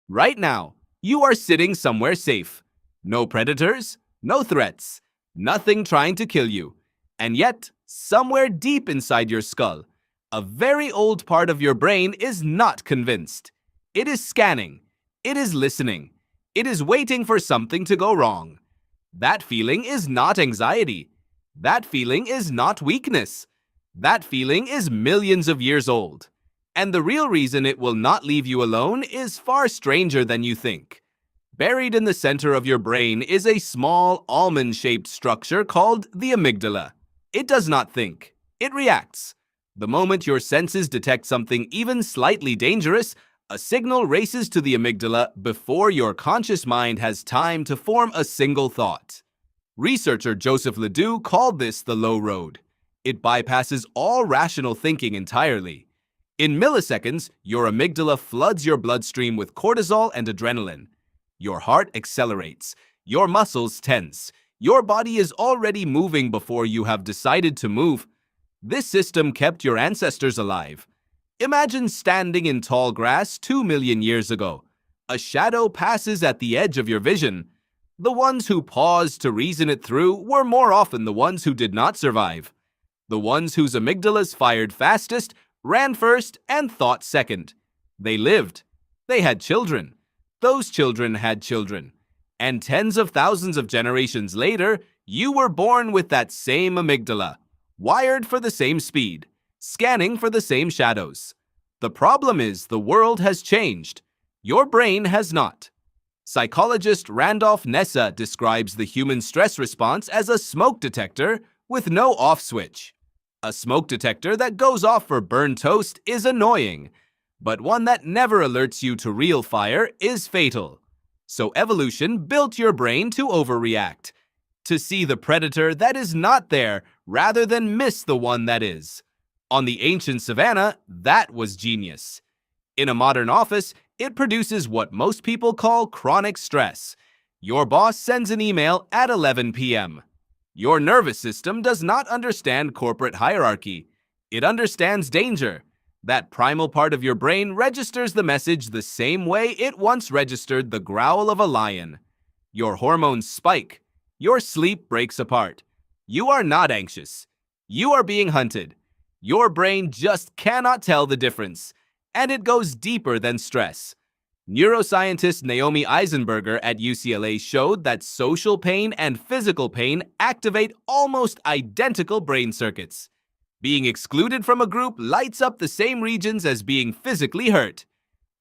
Right now, you are sitting somewhere safe. No predators, no threats, nothing trying to kill you. And yet, somewhere deep inside your skull, a very old part of your brain is not convinced. It is scanning. It is listening. It is waiting for something to go wrong. That feeling is not anxiety. That feeling is not weakness. That feeling is millions of years old. And the real reason it will not leave you alone is far stranger than you think. Buried in the center of your brain is a small almond-shaped structure called the amygdala. It does not think. It reacts. The moment your senses detect something even slightly dangerous, a signal races to the amygdala before your conscious mind has time to form a single thought. Researcher Joseph Ledoux called this the low road. It bypasses all rational thinking entirely. In milliseconds, your amygdala floods your bloodstream with cortisol and adrenaline. Your heart accelerates. Your muscles tense. Your body is already moving before you have decided to move. This system kept your ancestors alive. Imagine standing in tall grass 2 million years ago. A shadow passes at the edge of your vision. The ones who paused to reason it through were more often the ones who did not survive. The ones whose amygdalas fired fastest ran first and thought second. They lived. They had children. Those children had children. And tens of thousands of generations later, you were born with that same amygdala, wired for the same speed, scanning for the same shadows. The problem is the world has changed. Your brain has not. Psychologist Randolph Nessa describes the human stress response as a smoke detector with no off switch. A smoke detector that goes off for burned toast is annoying, but one that never alerts you to real fire is fatal. So evolution built your brain to overreact, to see the predator that is not there rather than miss the one that is. On the ancient savannah, that was genius. In a modern office, it produces what most people call chronic stress. Your boss sends an email at 11 p.m. Your nervous system does not understand corporate hierarchy. It understands danger. That primal part of your brain registers the message the same way it once registered the growl of a lion. Your hormones spike. Your sleep breaks apart. You are not anxious. You are being hunted. Your brain just cannot tell the difference. And it goes deeper than stress. Neuroscientist Naomi Eisenberger at UCLA showed that social pain and physical pain activate almost identical brain circuits. Being excluded from a group lights up the same regions as being physically hurt.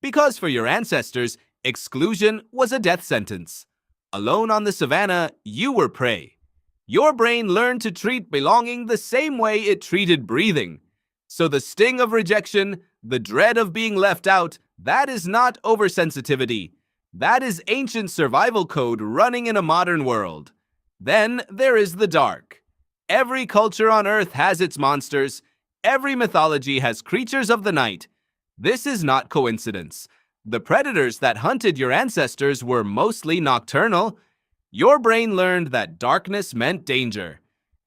Because for your ancestors, exclusion was a death sentence. Alone on the savannah, you were prey. Your brain learned to treat belonging the same way it treated breathing. So the sting of rejection, the dread of being left out, that is not oversensitivity. That is ancient survival code running in a modern world. Then there is the dark. Every culture on Earth has its monsters. Every mythology has creatures of the night. This is not coincidence. The predators that hunted your ancestors were mostly nocturnal. Your brain learned that darkness meant danger.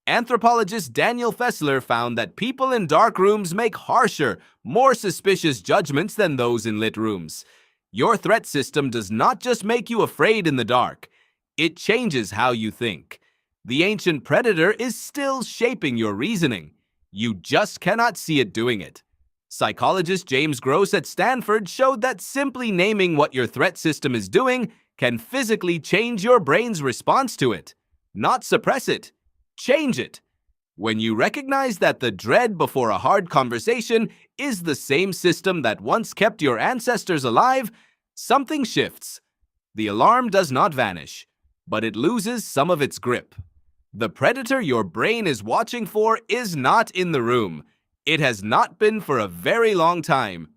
Anthropologist Daniel Fessler found that people in dark rooms make harsher, more suspicious judgments than those in lit rooms. Your threat system does not just make you afraid in the dark. It changes how you think. The ancient predator is still shaping your reasoning. You just cannot see it doing it. Psychologist James Gross at Stanford showed that simply naming what your threat system is doing can physically change your brain's response to it. Not suppress it. Change it. When you recognize that the dread before a hard conversation is the same system that once kept your ancestors alive, something shifts. The alarm does not vanish, but it loses some of its grip. The predator your brain is watching for is not in the room. It has not been for a very long time.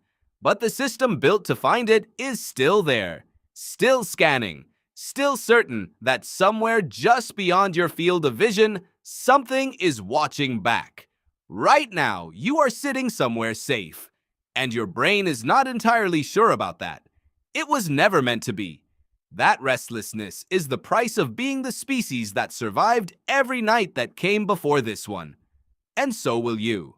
But the system built to find it is still there, still scanning, still certain that somewhere just beyond your field of vision, something is watching back. Right now, you are sitting somewhere safe, and your brain is not entirely sure about that. It was never meant to be. That restlessness is the price of being the species that survived every night that came before this one. And so will you.